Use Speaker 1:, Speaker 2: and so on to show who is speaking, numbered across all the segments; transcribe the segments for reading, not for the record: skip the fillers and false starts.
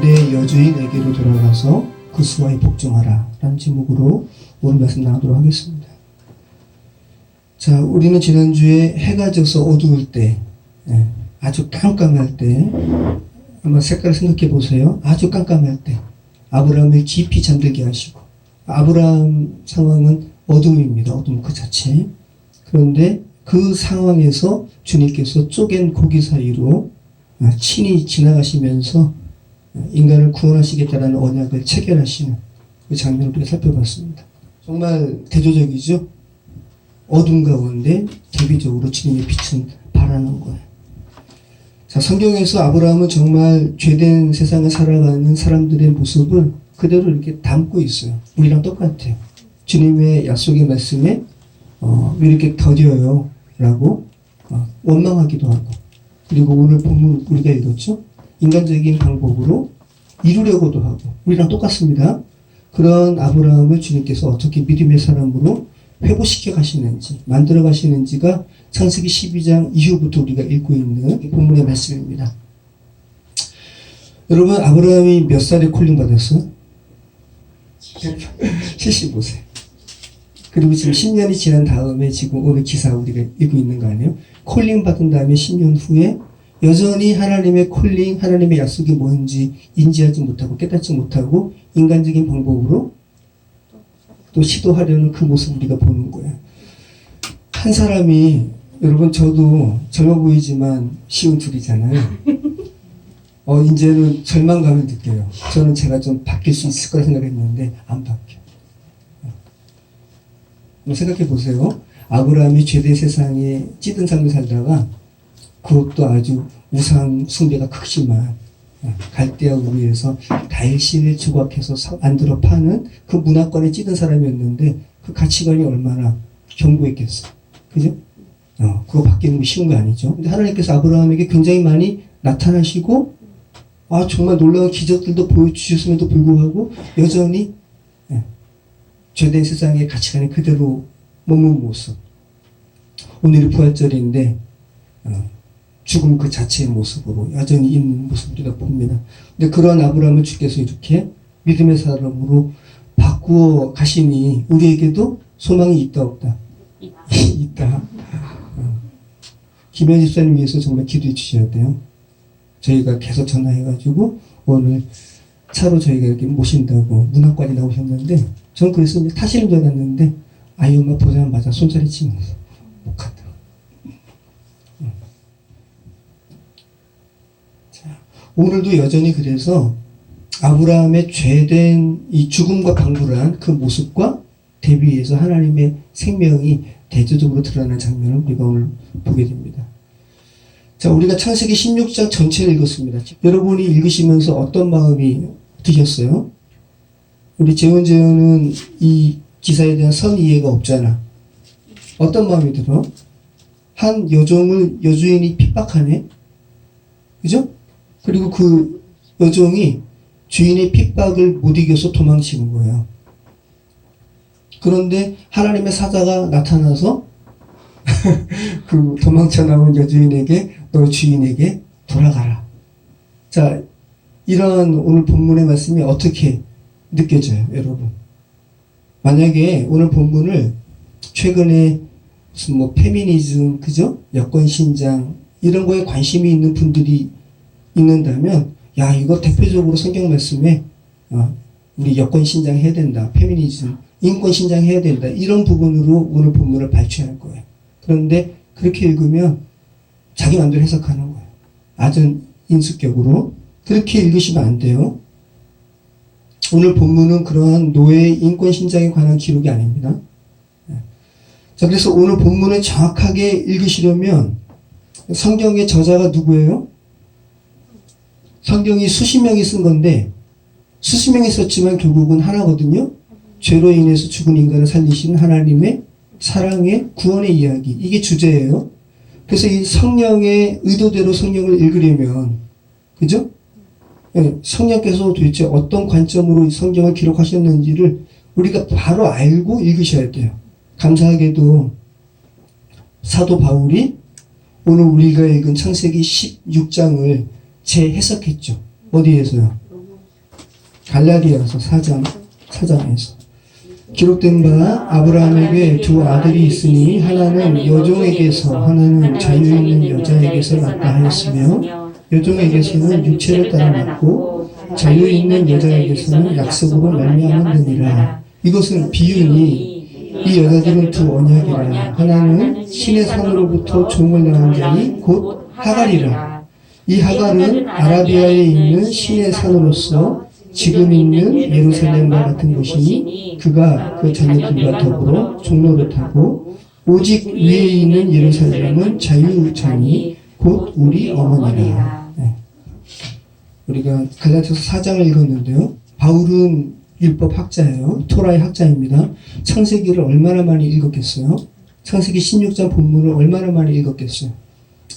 Speaker 1: 내 여주인에게로 돌아가서 그 수와에 복종하라 라는 제목으로 오늘 말씀 나누도록 하겠습니다. 자, 우리는 지난주에 해가 져서 어두울 때, 아주 깜깜할 때, 아마 색깔을 생각해 보세요. 아주 깜깜할 때 아브라함을 깊이 잠들게 하시고, 아브라함 상황은 어둠입니다. 어둠 그 자체. 그런데 그 상황에서 주님께서 쪼갠 고기 사이로 친히 지나가시면서 인간을 구원하시겠다라는 언약을 체결하시는 그 장면을 우리가 살펴봤습니다. 정말 대조적이죠. 어둠 가운데 대비적으로 주님의 빛은 발하는 거예요. 자, 성경에서 아브라함은 정말 죄된 세상을 살아가는 사람들의 모습을 그대로 이렇게 담고 있어요. 우리랑 똑같아요. 주님의 약속의 말씀에 왜 이렇게 더뎌요? 라고 원망하기도 하고, 그리고 오늘 본문 우리가 읽었죠? 인간적인 방법으로 이루려고도 하고, 우리랑 똑같습니다. 그런 아브라함을 주님께서 어떻게 믿음의 사람으로 회복시켜 가시는지, 만들어 가시는지가 창세기 12장 이후부터 우리가 읽고 있는 본문의 말씀입니다. 여러분, 아브라함이 몇 살에 콜링 받았어요? 75세. 그리고 지금 10년이 지난 다음에 지금 오늘 기사 우리가 읽고 있는 거 아니에요? 콜링 받은 다음에 10년 후에 여전히 하나님의 콜링, 하나님의 약속이 뭔지 인지하지 못하고 깨닫지 못하고 인간적인 방법으로 또 시도하려는 그 모습 우리가 보는 거예요. 한 사람이, 여러분 저도 젊어 보이지만 쉬운 둘이잖아요. 이제는 절망감을 느껴요. 저는 제가 좀 바뀔 수 있을 거라 생각했는데 안 바뀌어요. 생각해 보세요. 아브라함이 죄된 세상에 찌든 삶을 살다가, 그것도 아주 우상 숭배가 극심한 갈대아 우리에서 달신을 조각해서 만들어 파는 그 문화권에 찌든 사람이었는데 그 가치관이 얼마나 견고했겠어. 그죠? 그거 바뀌는 게 쉬운 거 아니죠. 근데 하나님께서 아브라함에게 굉장히 많이 나타나시고, 정말 놀라운 기적들도 보여주셨음에도 불구하고 여전히 죄된 세상의 가치관이 그대로 머문 모습. 오늘이 부활절인데 죽음 그 자체의 모습으로 여전히 있는 모습을 우리가 봅니다. 근데 그런 아브라함을 주께서 이렇게 믿음의 사람으로 바꾸어 가시니 우리에게도 소망이 있다 없다? 있다. 김현 집사님 위해서 정말 기도해 주셔야 돼요. 저희가 계속 전화해가지고 오늘 차로 저희가 이렇게 모신다고 문학관에 나오셨는데, 저는 그래서 이제 타시는 줄 알았는데 아이 엄마 보자마자 손자리 치면서 못 갔다. 자, 오늘도 여전히 그래서 아브라함의 죄된 이 죽음과 강불한 그 모습과 대비해서 하나님의 생명이 대조적으로 드러나는 장면을 우리가 오늘 보게 됩니다. 자, 우리가 창세기 16장 전체를 읽었습니다. 여러분이 읽으시면서 어떤 마음이 드셨어요? 우리 재훈은 이 기사에 대한 선 이해가 없잖아. 어떤 마음이 들어? 한 여종을 여주인이 핍박하네? 그죠? 그리고 그 여종이 주인의 핍박을 못 이겨서 도망치는 거예요. 그런데 하나님의 사자가 나타나서 그 도망쳐 나온 여주인에게, 너 주인에게 돌아가라. 자, 이런 오늘 본문의 말씀이 어떻게 느껴져요, 여러분? 만약에 오늘 본문을 최근에 무슨 페미니즘, 그죠? 여권 신장, 이런 거에 관심이 있는 분들이 있는다면, 야, 이거 대표적으로 성경 말씀에, 우리 여권 신장 해야 된다. 페미니즘, 인권 신장 해야 된다. 이런 부분으로 오늘 본문을 발췌할 거예요. 그런데 그렇게 읽으면 자기 마음대로 해석하는 거예요. 아주 인수격으로. 그렇게 읽으시면 안 돼요. 오늘 본문은 그러한 노예 인권 신장에 관한 기록이 아닙니다. 자, 그래서 오늘 본문을 정확하게 읽으시려면 성경의 저자가 누구예요? 성경이 수십 명이 쓴 건데, 수십 명이 썼지만 결국은 하나거든요. 죄로 인해서 죽은 인간을 살리신 하나님의 사랑의 구원의 이야기. 이게 주제예요. 그래서 이 성령의 의도대로 성경을 읽으려면, 그죠? 성령께서 도대체 어떤 관점으로 이 성경을 기록하셨는지를 우리가 바로 알고 읽으셔야 돼요. 감사하게도 사도 바울이 오늘 우리가 읽은 창세기 16장을 재해석했죠. 어디에서요? 갈라디아서 4장에서 기록된 바 아브라함에게 두 아들이 있으니 하나는 여종에게서 하나는 자유 있는 여자에게서 낳다 하였으며 여종에게서는 육체를 따라 낳고 자유 있는 여자에게서는 약속으로 말미암았느니라. 이것은 비유니 이 여자들은 두 언약이라. 하나는 신의 산으로부터 종을 낳은 자니 곧 하갈이라. 이 하갈은 아라비아에 있는 신의 산으로서 지금 있는 예루살렘과 같은 곳이니 그가 그 자녀들과 더불어 종로를 타고 오직 위에 있는 예루살렘은 자유자니 곧 우리 어머니라. 네. 우리가 갈라디아서 4장을 읽었는데요. 바울은 율법 학자예요. 토라의 학자입니다. 창세기를 얼마나 많이 읽었겠어요? 창세기 16장 본문을 얼마나 많이 읽었겠어요?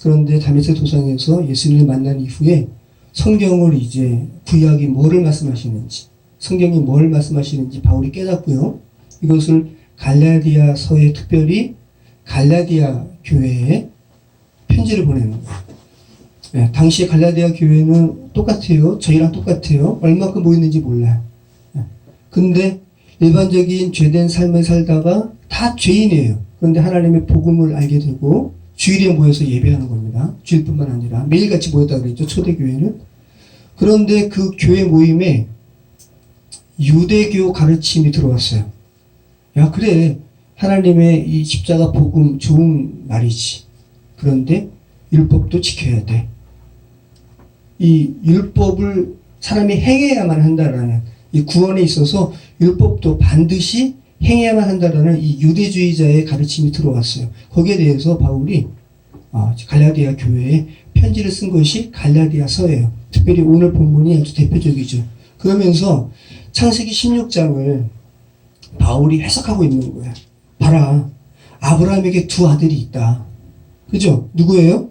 Speaker 1: 그런데 다메섹 도상에서 예수님을 만난 이후에 성경을 이제 구약이 뭐를 말씀하시는지, 성경이 뭘 말씀하시는지 바울이 깨닫고요. 이것을 갈라디아서에 특별히 갈라디아 교회에 편지를 보내는 거예요. 네, 당시에 갈라디아 교회는 똑같아요. 저희랑 똑같아요. 얼마큼 모였는지 몰라요. 네. 근데 일반적인 죄된 삶을 살다가 다 죄인이에요. 그런데 하나님의 복음을 알게 되고 주일에 모여서 예배하는 겁니다. 주일뿐만 아니라 매일같이 모였다고 그랬죠. 초대교회는. 그런데 그 교회 모임에 유대교 가르침이 들어왔어요. 야, 그래. 하나님의 이 십자가 복음 좋은 말이지. 그런데 율법도 지켜야 돼. 이 율법을 사람이 행해야만 한다라는 이 구원에 있어서 율법도 반드시 행해야만 한다라는 이 유대주의자의 가르침이 들어왔어요. 거기에 대해서 바울이 갈라디아 교회에 편지를 쓴 것이 갈라디아서예요. 특별히 오늘 본문이 아주 대표적이죠. 그러면서 창세기 16장을 바울이 해석하고 있는 거예요. 봐라, 아브라함에게 두 아들이 있다. 그죠? 누구예요?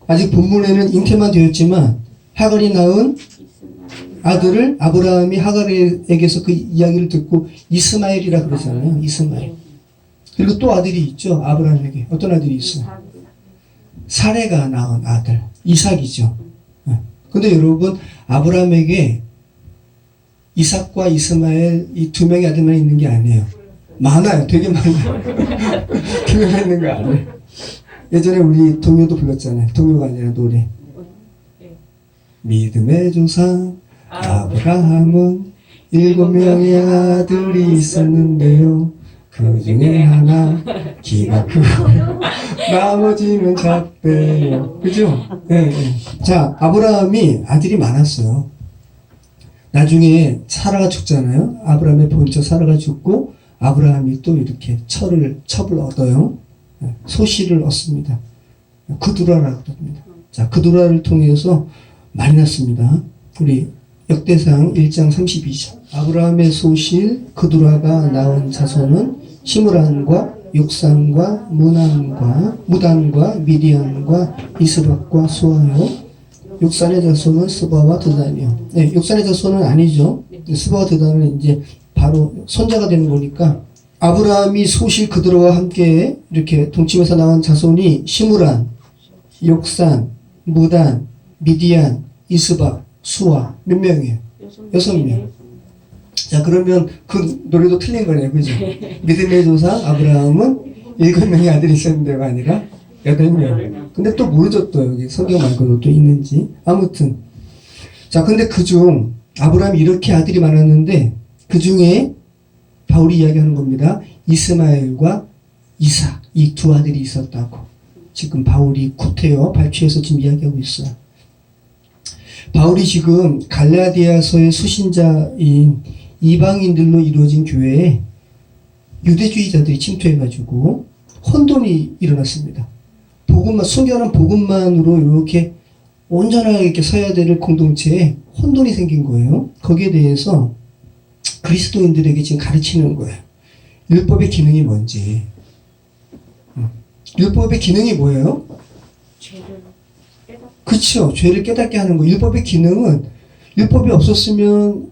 Speaker 1: 아직 본문에는 잉태만 되었지만 하갈이 낳은 아들을 아브라함이 하갈에게서 그 이야기를 듣고 이스마엘이라 그러잖아요. 이스마엘. 그리고 또 아들이 있죠. 아브라함에게. 어떤 아들이 있어요? 사레가 낳은 아들. 이삭이죠. 근데 여러분, 아브라함에게 이삭과 이스마엘 이 두 명의 아들만 있는 게 아니에요. 많아요. 되게 많아요. 두 명만 있는 거 아니에요. 예전에 우리 동요도 불렀잖아요. 동요가 아니라 노래. 믿음의 조상 아브라함은 7명의 아들이 있었는데요. 그 중에 하나 키가 크고 나머지는 작대요. 그죠? 네. 자, 아브라함이 아들이 많았어요. 나중에 사라가 죽잖아요. 아브라함의 본처 사라가 죽고 아브라함이 또 이렇게 첩을 얻어요. 소실을 얻습니다. 그두라라고 합니다. 자, 그두라를 통해서 많이 났습니다. 우리 역대상 1장 32절. 아브라함의 소실 그두라가 낳은 자손은 시므란과 욕산과 무단과 미디안과 이스박과 수아요. 욕산의 자손은 스바와 드단이요. 네, 욕산의 자손은 아니죠. 스바와 드단은 이제 바로 손자가 되는 거니까 아브라함이 소실 그두라와 함께 이렇게 동침해서 나온 자손이 시므란, 욕산, 무단, 미디안, 이스박, 수아 몇 명이에요? 6명. 자, 그러면 그 노래도 틀린 거네요. 그죠? 믿음의 조상 아브라함은 7명의 아들이 있었는데가 아니라 8명. 근데 또 모르죠. 또 여기 성경 말고도 또 있는지. 아무튼. 자, 근데 그중 아브라함이 이렇게 아들이 많았는데 그 중에 바울이 이야기하는 겁니다. 이스마엘과 이삭 이 두 아들이 있었다고. 지금 바울이 구태여 발췌해서 지금 이야기하고 있어요. 바울이 지금 갈라디아서의 수신자인 이방인들로 이루어진 교회에 유대주의자들이 침투해가지고 혼돈이 일어났습니다. 복음만, 숨겨놓은 복음만으로 이렇게 온전하게 이렇게 서야 될 공동체에 혼돈이 생긴 거예요. 거기에 대해서 그리스도인들에게 지금 가르치는 거예요. 율법의 기능이 뭔지. 율법의 기능이 뭐예요? 그렇죠. 죄를 깨닫게 하는 거. 율법의 기능은 율법이 없었으면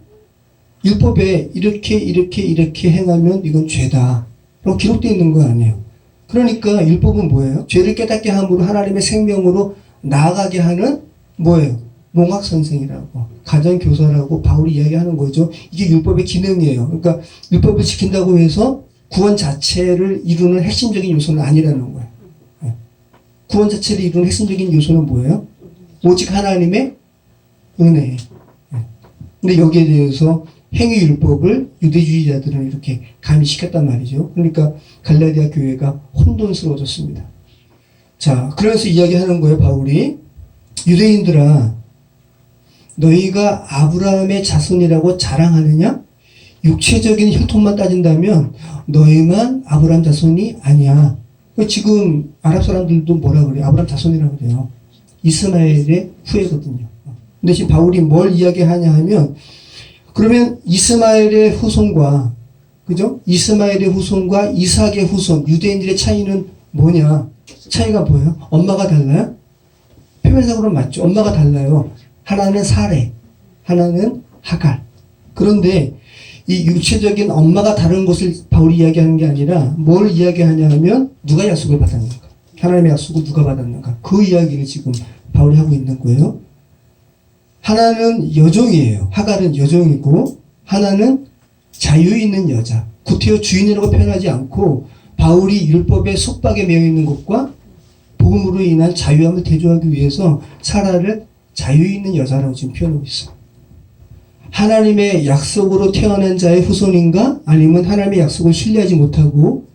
Speaker 1: 율법에 이렇게 행하면 이건 죄다. 라고 기록되어 있는 거 아니에요. 그러니까 율법은 뭐예요? 죄를 깨닫게 함으로 하나님의 생명으로 나아가게 하는 뭐예요? 농학 선생이라고, 가정 교사라고 바울이 이야기하는 거죠. 이게 율법의 기능이에요. 그러니까 율법을 지킨다고 해서 구원 자체를 이루는 핵심적인 요소는 아니라는 거예요. 구원 자체를 이루는 핵심적인 요소는 뭐예요? 오직 하나님의 은혜. 근데 여기에 대해서 행위율법을 유대주의자들은 이렇게 가미시켰단 말이죠. 그러니까 갈라디아 교회가 혼돈스러워졌습니다. 자, 그러면서 이야기하는 거예요, 바울이. 유대인들아, 너희가 아브라함의 자손이라고 자랑하느냐? 육체적인 혈통만 따진다면 너희만 아브라함 자손이 아니야. 지금 아랍 사람들도 뭐라 그래요? 아브라함 자손이라고 그래요. 이스마엘의 후예거든요. 근데 지금 바울이 뭘 이야기하냐 하면, 그러면 이스마엘의 후손과, 그죠? 이스마엘의 후손과 이삭의 후손, 유대인들의 차이는 뭐냐? 차이가 뭐예요? 엄마가 달라요? 표면적으로는 맞죠. 엄마가 달라요. 하나는 사레, 하나는 하갈. 그런데 이 육체적인 엄마가 다른 것을 바울이 이야기하는 게 아니라 뭘 이야기하냐 하면 누가 약속을 받았는가? 하나님의 약속을 누가 받았는가? 그 이야기를 지금 바울이 하고 있는 거예요. 하나는 여종이에요. 하갈은 여종이고, 하나는 자유 있는 여자. 구태여 주인이라고 표현하지 않고 바울이 율법의 속박에 매여 있는 것과 복음으로 인한 자유함을 대조하기 위해서 사라를 자유 있는 여자라고 지금 표현하고 있어요. 하나님의 약속으로 태어난 자의 후손인가? 아니면 하나님의 약속을 신뢰하지 못하고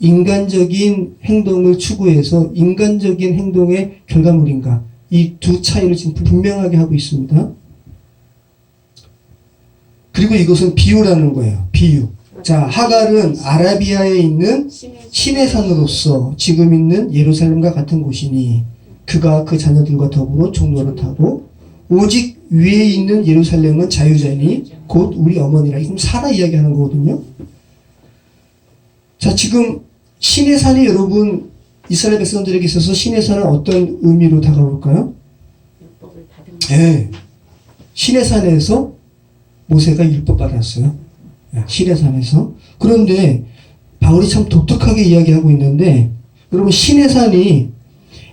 Speaker 1: 인간적인 행동을 추구해서 인간적인 행동의 결과물인가? 이 두 차이를 지금 분명하게 하고 있습니다. 그리고 이것은 비유라는 거예요. 비유. 자, 하갈은 아라비아에 있는 신의 산으로서 지금 있는 예루살렘과 같은 곳이니 그가 그 자녀들과 더불어 종로를 타고 오직 위에 있는 예루살렘은 자유자니 곧 우리 어머니라. 지금 사라 이야기하는 거거든요. 자, 지금 신의 산이 여러분 이스라엘 백성들에게 있어서 신의 산은 어떤 의미로 다가올까요? 네. 신의 산에서 모세가 율법 받았어요. 신의 산에서. 그런데 바울이 참 독특하게 이야기하고 있는데, 여러분 신의 산이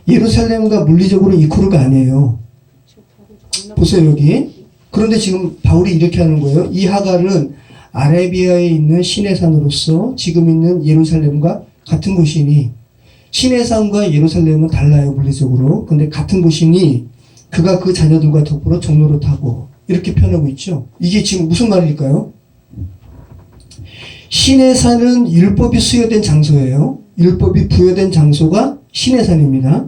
Speaker 1: 예루살렘과 물리적으로 이코르가 아니에요. 보세요 여기. 그런데 지금 바울이 이렇게 하는 거예요. 이 하갈은 아라비아에 있는 신의 산으로서 지금 있는 예루살렘과 같은 곳이니, 신의 산과 예루살렘은 달라요 물리적으로. 근데 같은 곳이니 그가 그 자녀들과 더불어 종로를 타고, 이렇게 표현하고 있죠. 이게 지금 무슨 말일까요? 신의 산은 율법이 수여된 장소예요. 율법이 부여된 장소가 신의 산입니다.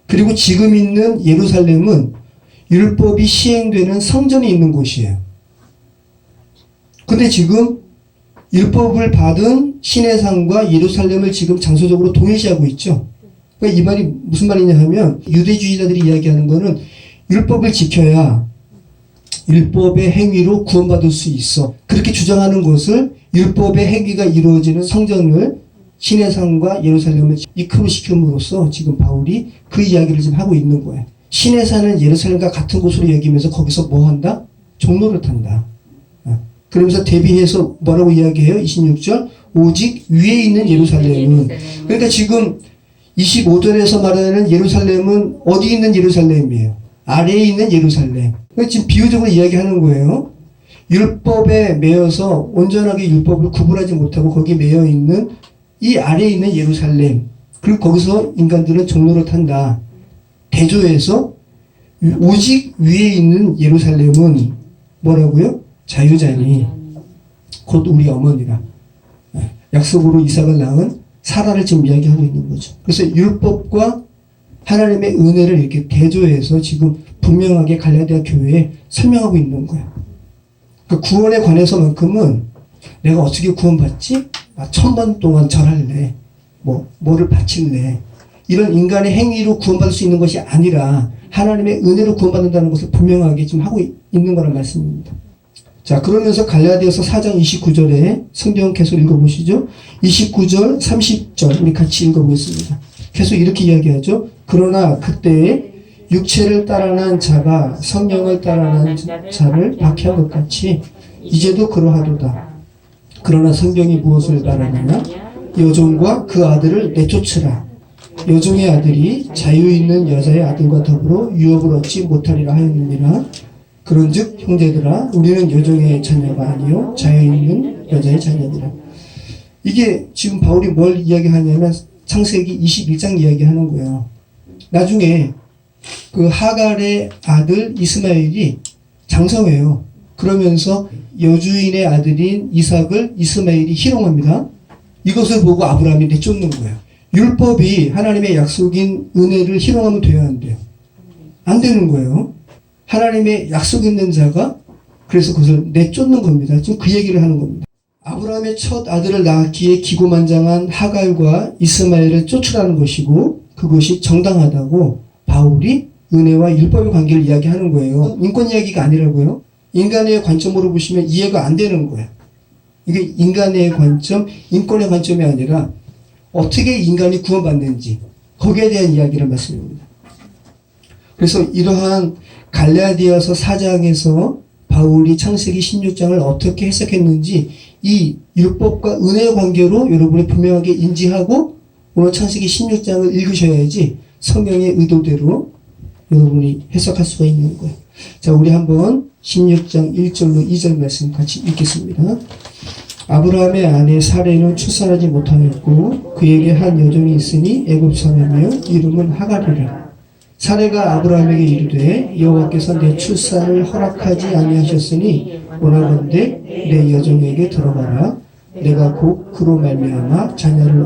Speaker 1: 그리고 지금 있는 예루살렘은 율법이 시행되는 성전이 있는 곳이에요. 근데 지금 율법을 받은 신의 산과 예루살렘을 지금 장소적으로 동일시하고 있죠. 그러니까 이 말이 무슨 말이냐 하면, 유대주의자들이 이야기하는 거는 율법을 지켜야 율법의 행위로 구원받을 수 있어. 그렇게 주장하는 것을 율법의 행위가 이루어지는 성전을 신의 산과 예루살렘을 이끌어시킴으로써 지금 바울이 그 이야기를 지금 하고 있는 거예요. 신의 산은 예루살렘과 같은 곳으로 여기면서 거기서 뭐 한다? 종로를 탄다. 그러면서 대비해서 뭐라고 이야기해요? 26절. 오직 위에 있는 예루살렘은. 그러니까 지금 25절에서 말하는 예루살렘은 어디 있는 예루살렘이에요? 아래에 있는 예루살렘. 그러니까 지금 비유적으로 이야기하는 거예요. 율법에 매여서 온전하게 율법을 구분하지 못하고 거기에 매여 있는 이 아래에 있는 예루살렘. 그리고 거기서 인간들은 종로를 탄다. 대조해서 오직 위에 있는 예루살렘은 뭐라고요? 자유자니 곧 우리 어머니라. 약속으로 이삭을 낳은 사라를 지금 이야기하고 있는 거죠. 그래서 율법과 하나님의 은혜를 이렇게 대조해서 지금 분명하게 갈라디아 교회에 설명하고 있는 거예요. 그러니까 구원에 관해서만큼은 내가 어떻게 구원받지? 1000번 동안 절할래. 뭐를 바칠래. 이런 인간의 행위로 구원받을 수 있는 것이 아니라 하나님의 은혜로 구원받는다는 것을 분명하게 지금 하고 있는 거란 말씀입니다. 자, 그러면서 갈라디아서 4장 29절에 성경 계속 읽어보시죠. 29절, 30절 우리 같이 읽어보겠습니다. 계속 이렇게 이야기하죠. 그러나 그때에 육체를 따라난 자가 성령을 따라난 자를 박해한 것 같이 이제도 그러하도다. 그러나 성경이 무엇을 말하느냐? 여종과 그 아들을 내쫓으라. 여종의 아들이 자유 있는 여자의 아들과 더불어 유업을 얻지 못하리라 하였느니라. 그런즉 형제들아 우리는 여종의 자녀가 아니요 자유 있는 여자의 자녀니라. 이게 지금 바울이 뭘 이야기하냐면 창세기 21장 이야기하는 거예요. 나중에 그 하갈의 아들 이스마엘이 장성해요. 그러면서 여주인의 아들인 이삭을 이스마엘이 희롱합니다. 이것을 보고 아브라함이 내쫓는 거예요. 율법이 하나님의 약속인 은혜를 희롱하면 돼야 안 돼요. 안 되는 거예요. 하나님의 약속 있는 자가 그래서 그것을 내쫓는 겁니다. 지금 그 얘기를 하는 겁니다. 아브라함의 첫 아들을 낳기에 기고만장한 하갈과 이스마엘을 쫓으라는 것이고 그것이 정당하다고 바울이 은혜와 율법의 관계를 이야기하는 거예요. 인권 이야기가 아니라고요. 인간의 관점으로 보시면 이해가 안 되는 거예요. 이게 인간의 관점, 인권의 관점이 아니라 어떻게 인간이 구원받는지 거기에 대한 이야기를 말씀합니다. 그래서 이러한 갈라디아서 4장에서 바울이 창세기 16장을 어떻게 해석했는지 이 율법과 은혜의 관계로 여러분이 분명하게 인지하고 오늘 창세기 16장을 읽으셔야지 성경의 의도대로 여러분이 해석할 수가 있는 거예요. 자, 우리 한번 16장 1절로 2절 말씀 같이 읽겠습니다. 아브라함의 아내 사레는 출산하지 못하였고 그에게 한 여종이 있으니 애굽 사람이요 이름은 하갈이라. 사레가 아브라함에게 이르되 여호와께서 내 출산을 허락하지 아니하셨으니 원하건대 내 여종에게 들어가라. 내가 곧 그로 말미암아 자녀를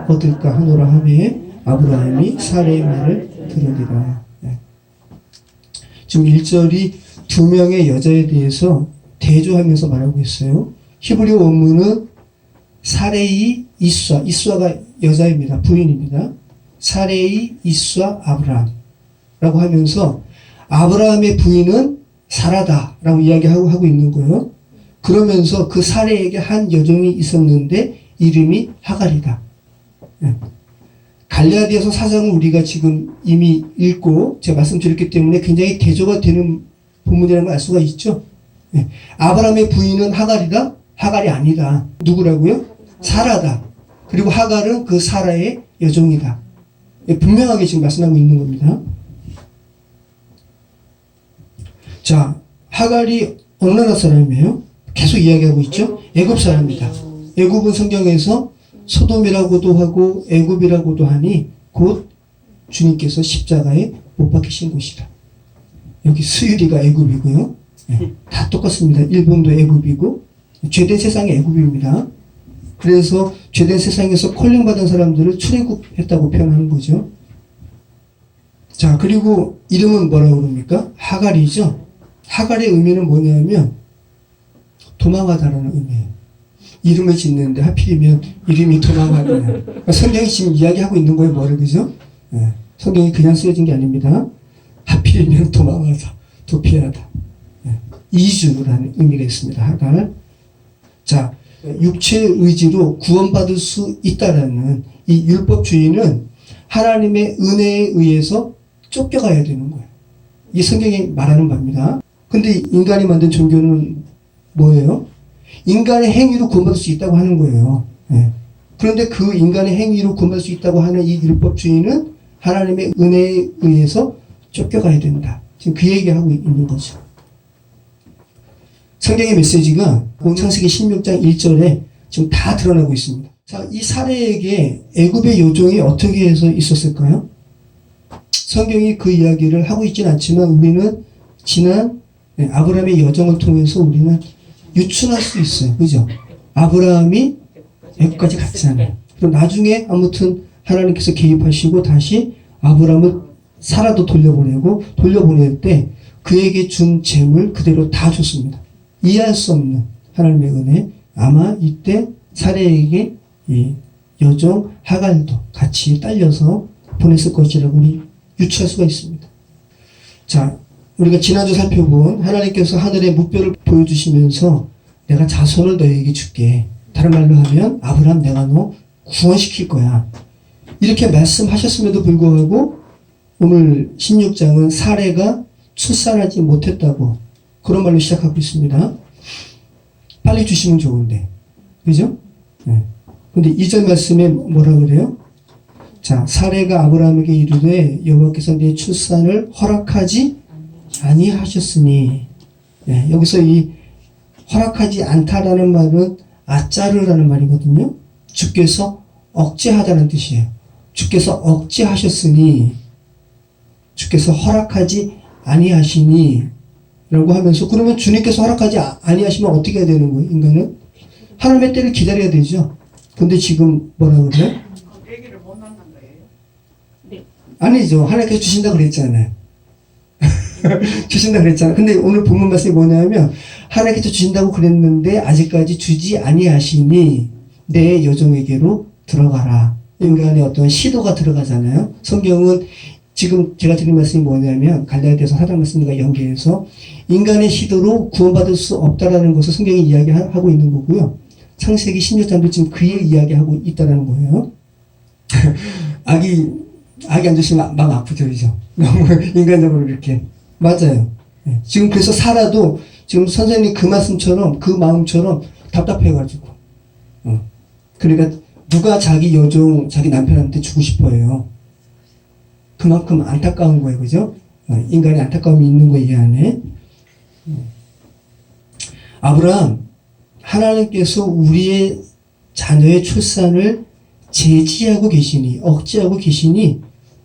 Speaker 1: 얻을까 하노라 하매 아브라함이 사레의 말을 들으리라. 지금 1절이 두 명의 여자에 대해서 대조하면서 말하고 있어요. 히브리 원문은 사레이 이스와가 여자입니다. 부인입니다. 사레이 이스와 아브라함 라고 하면서 아브라함의 부인은 사라다라고 이야기하고 있는 거예요. 그러면서 그 사레에게 한 여종이 있었는데 이름이 하갈이다. 갈라디아서 4장은 우리가 지금 이미 읽고 제가 말씀드렸기 때문에 굉장히 대조가 되는 본문이라는 걸 알 수가 있죠. 아브라함의 부인은 하갈이다? 하갈이 아니다. 누구라고요? 사라다. 그리고 하갈은 그 사라의 여종이다. 분명하게 지금 말씀하고 있는 겁니다. 자, 하갈이 어느 나라 사람이에요? 계속 이야기하고 있죠? 애굽 사람입니다. 애굽은 성경에서 소돔이라고도 하고 애굽이라고도 하니 곧 주님께서 십자가에 못 박히신 곳이다. 여기 스유리가 애굽이고요. 다 똑같습니다. 일본도 애굽이고 죄된 세상이 애굽입니다. 그래서 죄된 세상에서 콜링 받은 사람들을 출애굽했다고 표현하는 거죠. 자, 그리고 이름은 뭐라고 그럽니까? 하갈이죠. 하갈의 의미는 뭐냐면 도망하다라는 의미예요. 이름을 짓는데 하필이면 이름이 도망하다냐. 그러니까 성경이 지금 이야기하고 있는 거예요. 뭐를 그죠? 성경이 그냥 쓰여진 게 아닙니다. 하필이면 도망하다, 도피하다. 이주라는 의미가 있습니다. 하갈. 자, 육체의 의지로 구원받을 수 있다라는 이 율법주의는 하나님의 은혜에 의해서 쫓겨가야 되는 거예요. 이 성경이 말하는 바입니다. 근데 인간이 만든 종교는 뭐예요? 인간의 행위로 구원받을 수 있다고 하는 거예요. 그런데 그 인간의 행위로 구원받을 수 있다고 하는 이 율법주의는 하나님의 은혜에 의해서 쫓겨가야 된다. 지금 그 얘기하고 있는 거죠. 성경의 메시지가 창세기 16장 1절에 지금 다 드러나고 있습니다. 자, 이 사레에게 애굽의 여종이 어떻게 해서 있었을까요? 성경이 그 이야기를 하고 있지는 않지만 우리는 지난 아브라함의 여정을 통해서 우리는 유추할 수 있어요. 그죠? 아브라함이 애굽까지 갔잖아요. 그럼 나중에 아무튼 하나님께서 개입하시고 다시 아브라함을 사라도 돌려보낼 때 그에게 준 재물 그대로 다 줬습니다. 이해할 수 없는 하나님의 은혜. 아마 이때 사레에게 이 여종 하갈도 같이 딸려서 보냈을 것이라고 우리 유추할 수가 있습니다. 자, 우리가 지난주 살펴본 하나님께서 하늘의 묵표를 보여주시면서 내가 자손을 너에게 줄게. 다른 말로 하면 아브라함 내가 너 구원시킬 거야. 이렇게 말씀하셨음에도 불구하고 오늘 16장은 사레가 출산하지 못했다고 그런 말로 시작하고 있습니다. 빨리 주시면 좋은데. 그죠? 근데 2절 말씀에 뭐라 그래요? 자, 사례가 아브라함에게 이르되 여호와께서 네 출산을 허락하지 아니하셨으니. 예, 여기서 이 허락하지 않다라는 말은 아짜르라는 말이거든요. 주께서 억제하다는 뜻이에요. 주께서 억제하셨으니, 주께서 허락하지 아니하시니 라고 하면서, 그러면 주님께서 허락하지 아니하시면 어떻게 해야 되는 거예요? 인간은 하나님의 때를 기다려야 되죠. 근데 지금 뭐라 그래요?
Speaker 2: 아기를 못 낳는 거예요?
Speaker 3: 네.
Speaker 1: 아니죠. 하나님께서 주신다 그랬잖아요. 주신다 그랬잖아요. 근데 오늘 본문 말씀이 뭐냐면, 하나님께서 주신다고 그랬는데 아직까지 주지 아니하시니 내 여종에게로 들어가라. 인간의 어떤 시도가 들어가잖아요. 성경은 지금 제가 드린 말씀이 뭐냐면, 갈라디아서 4장 말씀과 연계해서 인간의 시도로 구원받을 수 없다라는 것을 성경이 이야기하고 있는 거고요. 창세기 16장도 지금 그 이야기하고 있다는 거예요. 아기 안 주시면 마음 아프죠, 그죠? 너무 인간적으로 이렇게. 맞아요. 지금 그래서 살아도 지금 선생님 그 말씀처럼, 그 마음처럼 답답해가지고. 그러니까 누가 자기 여종, 자기 남편한테 주고 싶어 해요. 그만큼 안타까운 거예요, 그죠? 인간의 안타까움이 있는 거예요, 이 안에. 아브라함, 하나님께서 우리의 자녀의 출산을 제지하고 계시니, 억제하고 계시니,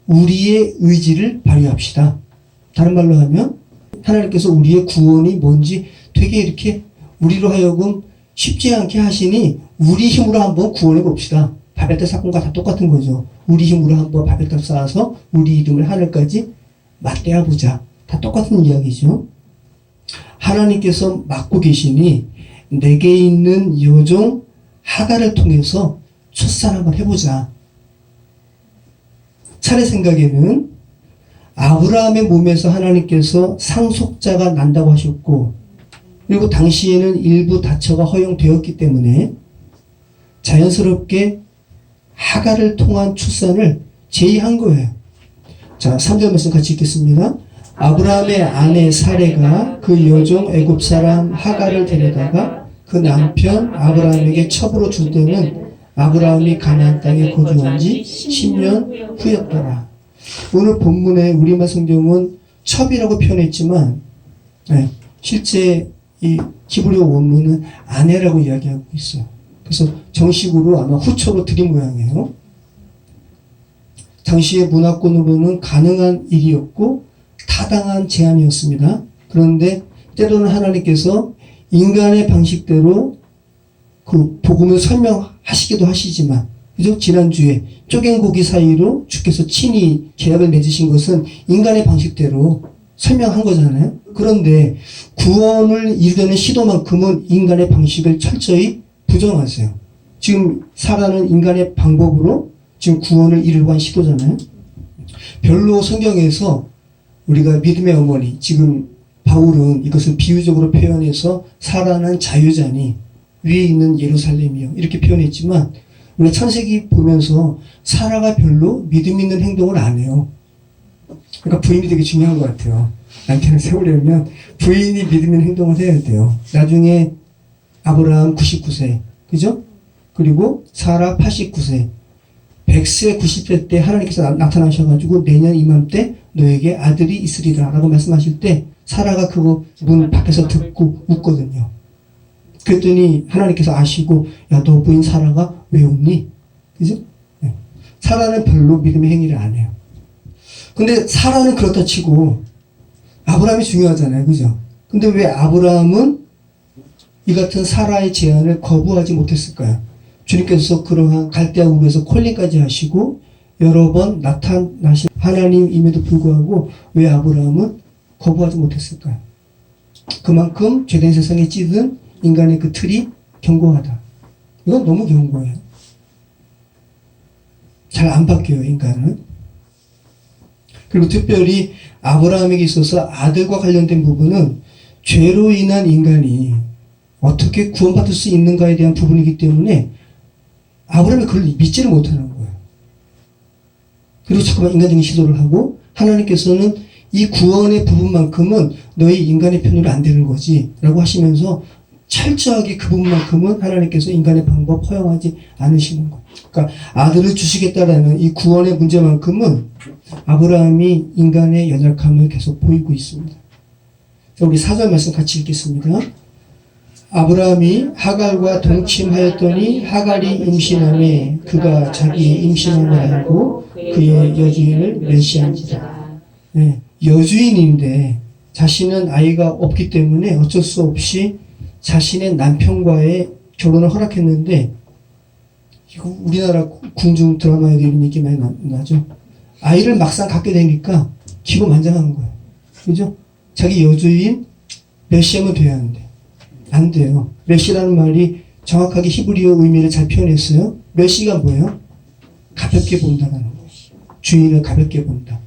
Speaker 1: 우리의 의지를 발휘합시다. 다른 말로 하면, 하나님께서 우리의 구원이 뭔지 되게 이렇게 우리로 하여금 쉽지 않게 하시니, 우리 힘으로 한번 구원해 봅시다. 바벨탑 사건과 다 똑같은 거죠. 우리 힘으로 한번 바벨탑 쌓아서 우리 이름을 하늘까지 맞대어 보자. 다 똑같은 이야기죠. 하나님께서 맡고 계시니 내게 있는 여종 하가를 통해서 출산 한번 해보자. 차례 생각에는 아브라함의 몸에서 하나님께서 상속자가 난다고 하셨고, 그리고 당시에는 일부 다처가 허용되었기 때문에 자연스럽게 하가를 통한 출산을 제의한 거예요. 자, 3절 말씀 같이 읽겠습니다. 아브라함의 아내 사레가 그 여종 애굽 사람 하가를 데려다가 그 남편 아브라함에게 첩으로 줄 때는 아브라함이 가나안 땅에 거주한 지 10년 후였더라. 오늘 본문에 우리말 성경은 첩이라고 표현했지만, 실제 이 히브리어 원문은 아내라고 이야기하고 있어요. 그래서 정식으로 아마 후처로 드린 모양이에요. 당시의 문화권으로는 가능한 일이었고 타당한 제안이었습니다. 그런데 때로는 하나님께서 인간의 방식대로 그 복음을 설명하시기도 하시지만, 그죠? 지난주에 쪼갠 고기 사이로 주께서 친히 계약을 맺으신 것은 인간의 방식대로 설명한 거잖아요. 그런데 구원을 이루려는 시도만큼은 인간의 방식을 철저히 부정하세요. 지금 사라는 인간의 방법으로 지금 구원을 이루려고 한 시도잖아요. 별로 성경에서 우리가 믿음의 어머니, 지금 바울은 이것을 비유적으로 표현해서 사라는 자유자니 위에 있는 예루살렘이요 이렇게 표현했지만, 우리가 창세기 보면서 사라가 별로 믿음 있는 행동을 안 해요. 그러니까 부인이 되게 중요한 것 같아요. 남편을 세우려면 부인이 믿음 있는 행동을 해야 돼요. 나중에 아브라함 99세, 그죠? 그리고 사라 89세, 100세 90세 때 하나님께서 나타나셔가지고 내년 이맘때 너에게 아들이 있으리라 라고 말씀하실 때 사라가 그거 문 밖에서 듣고 웃거든요. 그랬더니 하나님께서 아시고, 야, 너 부인 사라가 왜 웃니? 그죠? 사라는 별로 믿음의 행위를 안 해요. 근데 사라는 그렇다 치고 아브라함이 중요하잖아요. 그죠? 근데 왜 아브라함은 이 같은 사라의 제안을 거부하지 못했을까요? 주님께서 그러한 갈대아 우르에서 콜링까지 하시고 여러 번 나타나신 하나님임에도 불구하고 왜 아브라함은 거부하지 못했을까요? 그만큼 죄된 세상에 찌든 인간의 그 틀이 견고하다. 이건 너무 견고해요. 잘 안 바뀌어요, 인간은. 그리고 특별히 아브라함에게 있어서 아들과 관련된 부분은 죄로 인한 인간이 어떻게 구원받을 수 있는가에 대한 부분이기 때문에 아브라함이 그걸 믿지를 못하는 거예요. 그리고 자꾸만 인간적인 시도를 하고, 하나님께서는 이 구원의 부분만큼은 너희 인간의 편으로 안 되는 거지 라고 하시면서 철저하게 그 부분만큼은 하나님께서 인간의 방법 허용하지 않으시는 거예요. 그러니까 아들을 주시겠다라는 이 구원의 문제만큼은 아브라함이 인간의 연약함을 계속 보이고 있습니다. 자, 우리 4절 말씀 같이 읽겠습니다. 아브라함이 하갈과 동침하였더니 하갈이 임신하매 그가 자기의 임신함을 알고 그의 여주인을 멸시한지라. 네, 여주인인데 자신은 아이가 없기 때문에 어쩔 수 없이 자신의 남편과의 결혼을 허락했는데, 이거 우리나라 궁중 드라마에도 이런 얘기 많이 나죠. 아이를 막상 갖게 되니까 기고만장한 거예요. 그죠? 자기 여주인 멸시하면 돼야 하는데 안 돼요. 멸시라는 말이 정확하게 히브리어 의미를 잘 표현했어요. 멸시가 뭐예요? 가볍게 본다라는 거예요. 주인을 가볍게 본다.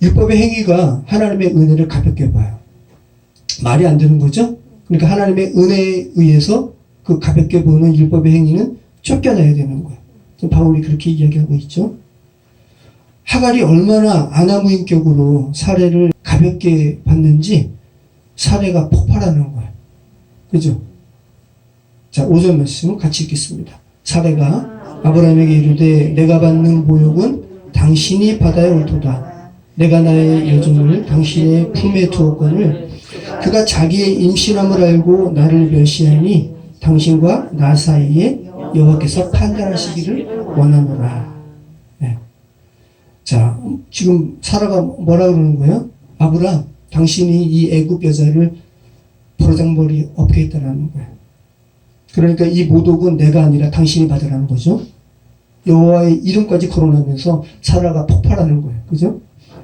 Speaker 1: 율법의 행위가 하나님의 은혜를 가볍게 봐요. 말이 안 되는 거죠? 그러니까 하나님의 은혜에 의해서 그 가볍게 보는 율법의 행위는 쫓겨나야 되는 거예요. 바울이 그렇게 이야기하고 있죠. 하갈이 얼마나 아나무인격으로 사례를 가볍게 봤는지 사례가 폭발하는 거예요. 그죠? 자, 5절 말씀 같이 읽겠습니다. 사례가 아브라함에게 이르되 내가 받는 모욕은 당신이 받아야 옳도다. 내가 나의 여종을 당신의 품에 두었거늘 그가 자기의 임신함을 알고 나를 멸시하니 당신과 나 사이에 여호와께서 판단하시기를 원하노라. 네. 자, 지금 사라가 뭐라 그러는 거예요? 아브라함, 당신이 이 애굽 여자를 버르장머리 업게 했다라는 거예요. 그러니까 이 모독은 내가 아니라 당신이 받으라는 거죠. 여호와의 이름까지 거론하면서 사라가 폭발하는 거예요. 그죠?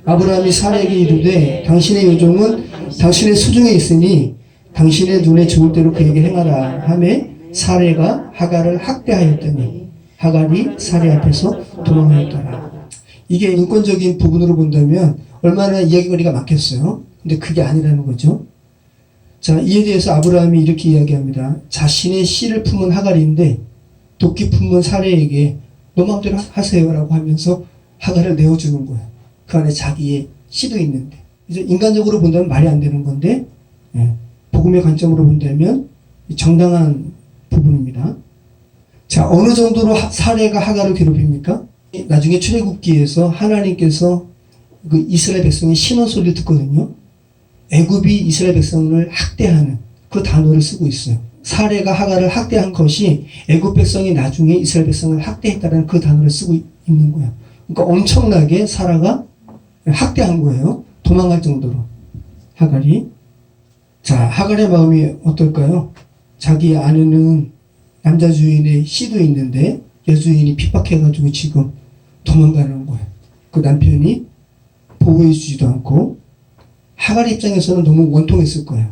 Speaker 1: 아브라함이 사라에게 이르되 당신의 여종은 당신의 수중에 있으니 당신의 눈에 좋을 대로 그에게 행하라 하매 사라가 하갈을 학대하였더니 하갈이 사라 앞에서 도망하였더라. 이게 인권적인 부분으로 본다면 얼마나 이야기거리가 많겠어요. 근데 그게 아니라는 거죠. 자, 이에 대해서 아브라함이 이렇게 이야기합니다. 자신의 씨를 품은 하갈인데 도끼 품은 사라에게 너 마음대로 하세요라고 하면서 하갈을 내어주는 거예요. 그 안에 자기의 씨도 있는데. 이제 인간적으로 본다면 말이 안 되는 건데, 복음의 관점으로 본다면 정당한 부분입니다. 자, 어느 정도로 사라가 하갈을 괴롭힙니까? 나중에 출애굽기에서 하나님께서 그 이스라엘 백성의 신원 소리를 듣거든요. 애굽이 이스라엘 백성을 학대하는 그 단어를 쓰고 있어요. 사라가 하갈을 학대한 것이 애굽 백성이 나중에 이스라엘 백성을 학대했다는 그 단어를 쓰고 있는 거예요. 그러니까 엄청나게 사라가 학대한 거예요. 도망갈 정도로 하갈이. 자, 하갈의 마음이 어떨까요? 자기 아내는 남자 주인의 씨도 있는데 여주인이 핍박해가지고 지금 도망가는 거예요. 그 남편이 보호해주지도 않고 하갈 입장에서는 너무 원통했을 거예요.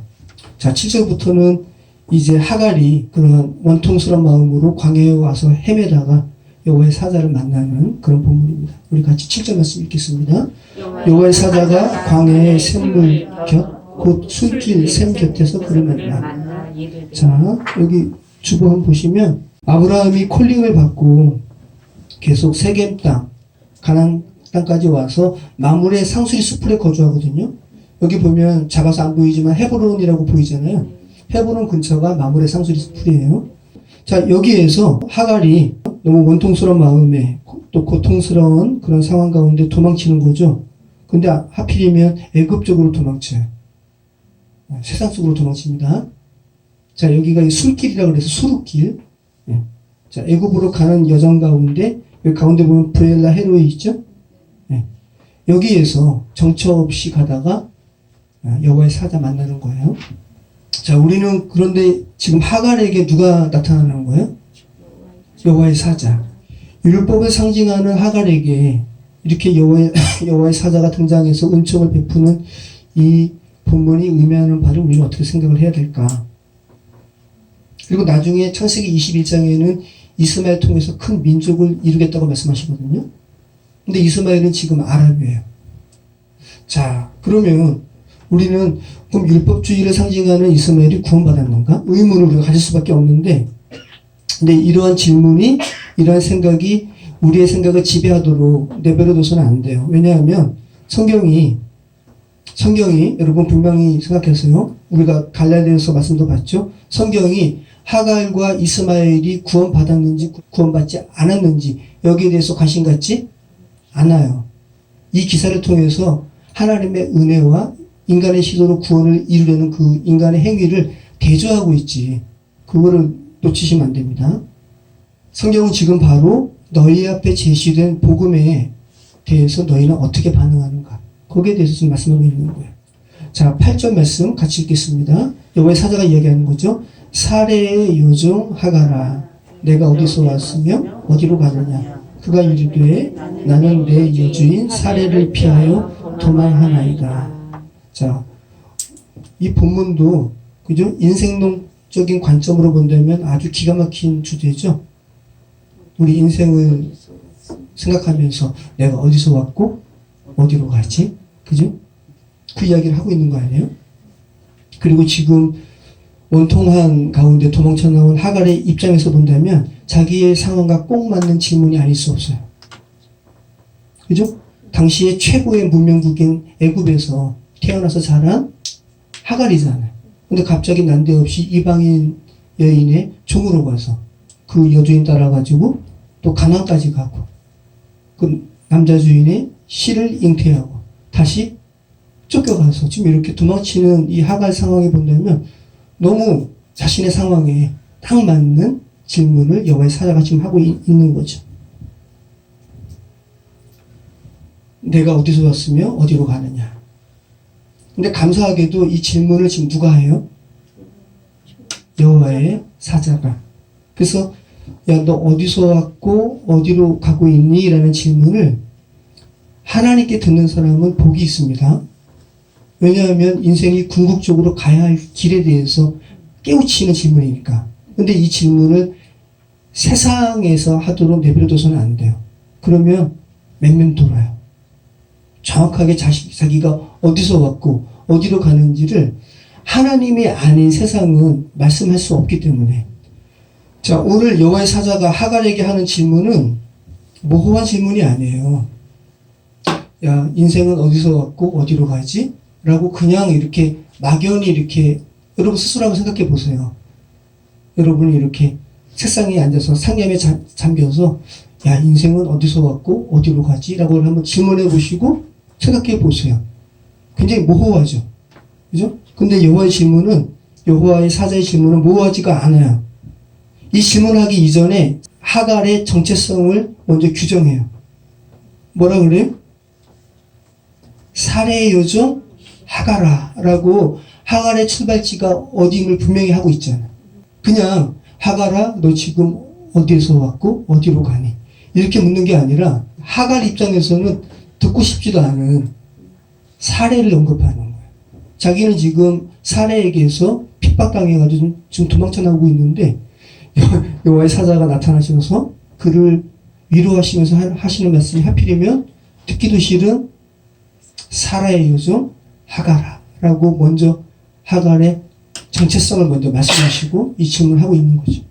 Speaker 1: 자, 7절부터는 이제 하갈이 그런 원통스러운 마음으로 광야에 와서 헤매다가 여호와의 사자를 만나는 그런 본문입니다. 우리 같이 7절 말씀 읽겠습니다. 여호와의 사자가 광야의 샘물 곁 곧 술길 샘 곁에서 그를 만나. 자, 여기 주보 한번 보시면 아브라함이 콜링을 받고 계속 세겜 땅, 가나안 땅까지 와서 마물의 상수리 수풀에 거주하거든요. 여기 보면 작아서 안 보이지만 헤브론이라고 보이잖아요. 헤브론 근처가 마물의 상수리 수풀이에요. 자, 여기에서 하갈이 너무 원통스러운 마음에 또 고통스러운 그런 상황 가운데 도망치는 거죠. 근데 하필이면 애굽 쪽으로 도망쳐요. 세상 속으로 도망칩니다. 자, 여기가 술길이라고 그래서 수룩길. 자, 애굽으로 가는 여정 가운데 여기 가운데 보면 브엘라 헤로이 있죠? 여기에서 정처 없이 가다가 여호와의 사자 만나는 거예요. 자, 우리는 그런데 지금 하갈에게 누가 나타나는 거예요? 여호와의 사자. 율법을 상징하는 하갈에게 이렇게 여호와의 사자가 등장해서 은총을 베푸는 이 본문이 의미하는 바를 우리는 어떻게 생각을 해야 될까? 그리고 나중에 창세기 21장에는 이스마엘 통해서 큰 민족을 이루겠다고 말씀하시거든요. 근데 이스마엘은 지금 아랍이에요. 자, 그러면 우리는 그럼 율법주의를 상징하는 이스마엘이 구원받았는가? 의문을 우리가 가질 수밖에 없는데, 근데 이러한 질문이, 이러한 생각이 우리의 생각을 지배하도록 내버려둬서는 안 돼요. 왜냐하면 성경이 성경이 여러분 분명히 생각해서요. 우리가 갈라디아서 말씀도 봤죠. 성경이 하갈과 이스마엘이 구원받았는지 구원받지 않았는지 여기에 대해서 관심 갖지 않아요. 이 기사를 통해서 하나님의 은혜와 인간의 시도로 구원을 이루려는 그 인간의 행위를 대조하고 있지. 그거를 놓치시면 안 됩니다. 성경은 지금 바로 너희 앞에 제시된 복음에 대해서 너희는 어떻게 반응하는가. 거기에 대해서 지금 말씀하고 있는 거예요. 자, 8절 말씀 같이 읽겠습니다. 여호와의 사자가 이야기하는 거죠. 사례의 요종 하가라. 내가 어디서 왔으며 어디로 가느냐. 그가 이르되 나는 내 여주인 사례를 피하여 도망하나이다. 자, 이 본문도 그죠? 인생론적인 관점으로 본다면 아주 기가 막힌 주제죠. 우리 인생을 생각하면서 내가 어디서 왔고 어디로 가지? 그죠? 그 이야기를 하고 있는 거 아니에요? 그리고 지금 원통한 가운데 도망쳐 나온 하갈의 입장에서 본다면 자기의 상황과 꼭 맞는 질문이 아닐 수 없어요. 그죠? 당시의 최고의 문명국인 애굽에서 태어나서 자란 하갈이잖아요. 근데 갑자기 난데없이 이방인 여인의 종으로 가서 그 여주인 따라가지고 또 가나안까지 가고 그 남자 주인의 씨를 잉태하고 다시 쫓겨가서 지금 이렇게 도망치는 이 하갈 상황에 본다면 너무 자신의 상황에 딱 맞는 질문을 여호와의 사자가 지금 하고 있는 거죠. 내가 어디서 왔으며 어디로 가느냐. 근데 감사하게도 이 질문을 지금 누가 해요? 여호와의 사자가. 그래서 야, 너 어디서 왔고 어디로 가고 있니? 라는 질문을 하나님께 듣는 사람은 복이 있습니다. 왜냐하면 인생이 궁극적으로 가야 할 길에 대해서 깨우치는 질문이니까. 근데 이 질문을 세상에서 하도록 내버려둬서는 안 돼요. 그러면 맴맴 돌아요. 정확하게 자기가 어디서 왔고 어디로 가는지를 하나님이 아닌 세상은 말씀할 수 없기 때문에. 자, 오늘 여호와의 사자가 하갈에게 하는 질문은 모호한 질문이 아니에요. 야, 인생은 어디서 왔고 어디로 가지? 라고 그냥 이렇게 막연히 이렇게 여러분 스스로 한번 생각해 보세요. 여러분이 이렇게 책상에 앉아서 상념에 잠겨서 야, 인생은 어디서 왔고 어디로 가지? 라고 한번 질문해 보시고 생각해 보세요. 굉장히 모호하죠. 그죠? 근데 여호와의 사자의 질문은 모호하지가 않아요. 이 질문하기 이전에 하갈의 정체성을 먼저 규정해요. 뭐라 그래요? 사례의 요정 하갈아라고 하갈의 출발지가 어디임을 분명히 하고 있잖아요. 그냥 하갈아 너 지금 어디에서 왔고 어디로 가니? 이렇게 묻는 게 아니라 하갈 입장에서는 듣고 싶지도 않은 사례를 언급하는 거예요. 자기는 지금 사례에게서 핍박당해가지고 지금 도망쳐 나오고 있는데 여호와의 사자가 나타나셔서 그를 위로하시면서 하시는 말씀이 하필이면 듣기도 싫은 사라의 요정 하갈아라고 먼저 하갈의 정체성을 먼저 말씀하시고 이 질문을 하고 있는 거죠.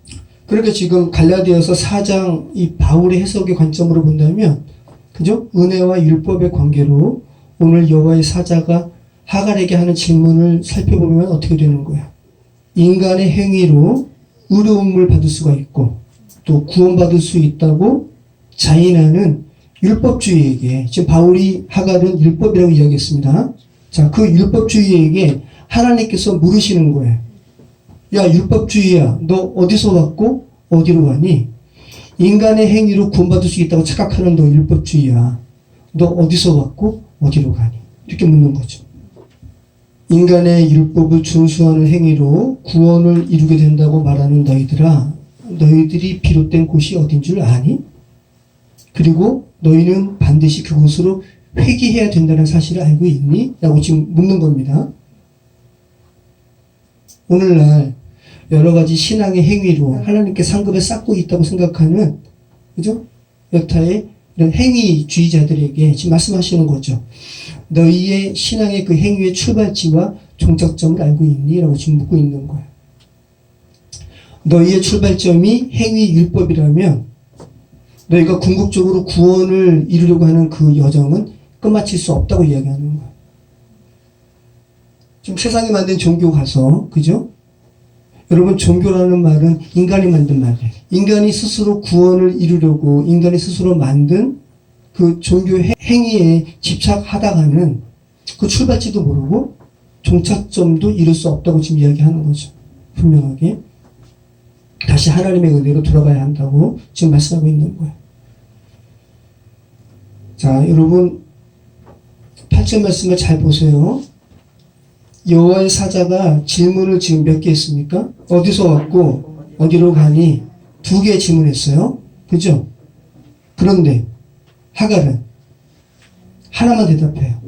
Speaker 1: 그러니까 지금 갈라디아서 4장 이 바울의 해석의 관점으로 본다면 그죠? 은혜와 율법의 관계로 오늘 여호와의 사자가 하갈에게 하는 질문을 살펴보면 어떻게 되는 거야? 인간의 행위로 의로움을 받을 수가 있고 또 구원받을 수 있다고 자인하는 율법주의에게 지금 바울이 하갈은 율법이라고 이야기했습니다. 자, 그 율법주의에게 하나님께서 물으시는 거예요. 야, 율법주의야, 너 어디서 왔고 어디로 가니? 인간의 행위로 구원받을 수 있다고 착각하는 너 율법주의야. 너 어디서 왔고 어디로 가니? 이렇게 묻는 거죠. 인간의 율법을 준수하는 행위로 구원을 이루게 된다고 말하는 너희들아, 너희들이 비롯된 곳이 어딘 줄 아니? 그리고 너희는 반드시 그곳으로 회귀해야 된다는 사실을 알고 있니? 라고 지금 묻는 겁니다. 오늘날 여러 가지 신앙의 행위로 하나님께 상급을 쌓고 있다고 생각하는, 그죠? 여타의 이런 행위주의자들에게 지금 말씀하시는 거죠. 너희의 신앙의 그 행위의 출발지와 종착점을 알고 있니? 라고 지금 묻고 있는 거예요. 너희의 출발점이 행위 율법이라면 너희가 궁극적으로 구원을 이루려고 하는 그 여정은 끝마칠 수 없다고 이야기하는 거예요. 좀 세상이 만든 종교 가서, 그죠? 여러분, 종교라는 말은 인간이 만든 말이에요. 인간이 스스로 구원을 이루려고 인간이 스스로 만든 그 종교 행위에 집착하다가는 그 출발지도 모르고 종착점도 이룰 수 없다고 지금 이야기하는 거죠. 분명하게. 다시 하나님의 은혜로 돌아가야 한다고 지금 말씀하고 있는 거예요. 자, 여러분 8절 말씀을 잘 보세요. 여호와의 사자가 질문을 지금 몇 개 했습니까? 어디서 왔고 어디로 가니? 2개 질문했어요. 그죠? 그런데 하갈은 하나만 대답해요.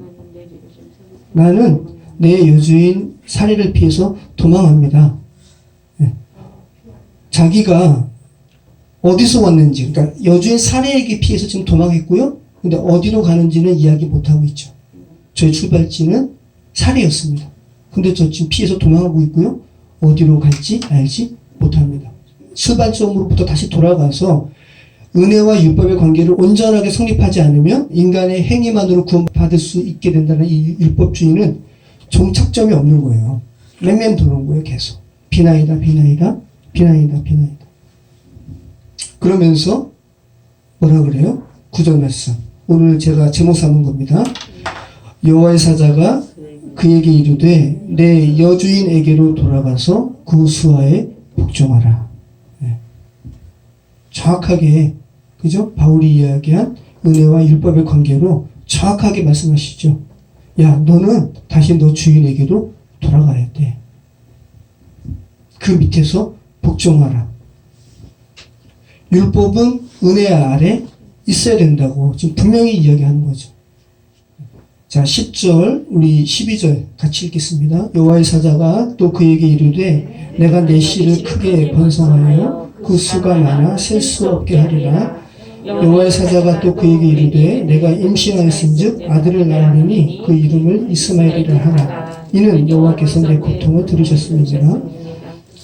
Speaker 1: 나는 내 여주인 살해를 피해서 도망합니다. 네. 자기가 어디서 왔는지, 그러니까 여주인 살해에게 피해서 지금 도망했고요. 근데 어디로 가는지는 이야기 못하고 있죠. 저의 출발지는 살해였습니다. 근데 저 지금 피해서 도망하고 있고요. 어디로 갈지 알지 못합니다. 출발점으로부터 다시 돌아가서 은혜와 율법의 관계를 온전하게 성립하지 않으면 인간의 행위만으로 구원받을 수 있게 된다는 이 율법주의는 종착점이 없는 거예요. 맴맴 도는 거예요. 계속. 비나이다. 그러면서 뭐라 그래요? 9절 말씀. 오늘 제가 제목 삼은 겁니다. 여호와의 사자가 그에게 이르되 내 여주인에게로 돌아가서 그 수하에 복종하라. 네. 정확하게, 그죠? 바울이 이야기한 은혜와 율법의 관계로 정확하게 말씀하시죠. 야, 너는 다시 너 주인에게로 돌아가야 돼. 그 밑에서 복종하라. 율법은 은혜 아래 있어야 된다고 지금 분명히 이야기하는 거죠. 자, 10절, 우리 12절 같이 읽겠습니다. 여호와의 사자가 또 그에게 이르되 내가 내 씨를 크게 번성하여 그 수가 많아 셀 수 없게 하리라. 여호와의 사자가 또 그에게 이르되 내가 임신하였은즉 아들을 낳으리니 그 이름을 이스마엘이라 하라. 이는 여호와께서 내 고통을 들으셨음이니라.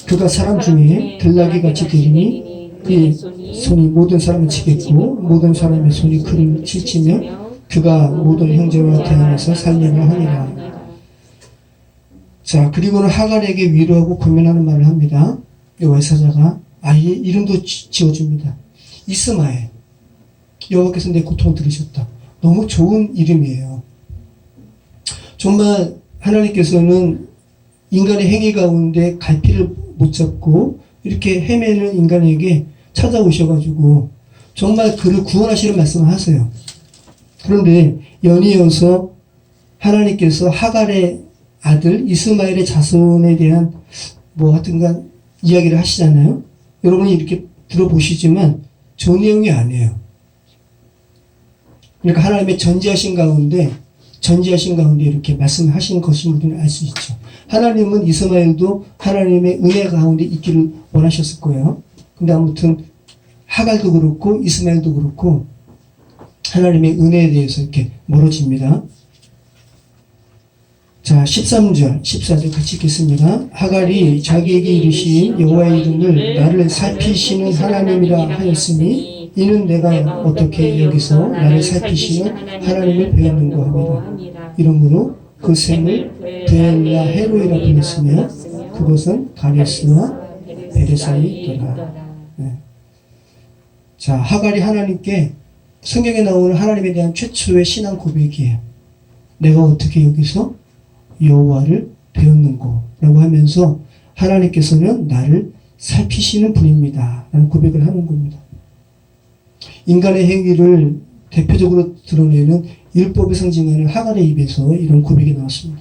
Speaker 1: 그가 사람 중에 들나귀같이 되리니 그의 손이 모든 사람을 치겠고 모든 사람의 손이 그를 칠치며 그가 모든 형제와 대항해서 살림을 하니라. 자, 그리고는 하갈에게 위로하고 고민하는 말을 합니다. 여호와의 사자가 아이의 이름도 지어줍니다. 이스마엘. 여호와께서 내 고통을 들으셨다. 너무 좋은 이름이에요. 정말 하나님께서는 인간의 행위 가운데 갈피를 못 잡고 이렇게 헤매는 인간에게 찾아오셔가지고 정말 그를 구원하시는 말씀을 하세요. 그런데 연이어서 하나님께서 하갈의 아들 이스마엘의 자손에 대한 뭐 하여튼간 이야기를 하시잖아요. 여러분이 이렇게 들어보시지만 좋은 내용이 아니에요. 그러니까 하나님의 전지하신 가운데 이렇게 말씀하신 것인 우리는 알 수 있죠. 하나님은 이스마엘도 하나님의 은혜 가운데 있기를 원하셨을 거예요. 근데 아무튼 하갈도 그렇고 이스마엘도 그렇고 하나님의 은혜에 대해서 이렇게 멀어집니다. 자, 13절, 14절 같이 읽겠습니다. 하갈이 자기에게 이르신 여호와의 이름을 나를 살피시는 하나님이라 하였으니 이는 내가 어떻게 여기서 나를 살피시는 하나님을 배웠는고 합니다. 이러므로 그 샘을 베엘라 헤로이라 불렀으며 그것은 가데스와 베레사이더라. 네. 자, 하갈이 하나님께 성경에 나오는 하나님에 대한 최초의 신앙 고백이에요. 내가 어떻게 여기서 여호와를 배웠는고 라고 하면서 하나님께서는 나를 살피시는 분입니다 라는 고백을 하는 겁니다. 인간의 행위를 대표적으로 드러내는 율법을 상징하는 하갈의 입에서 이런 고백이 나왔습니다.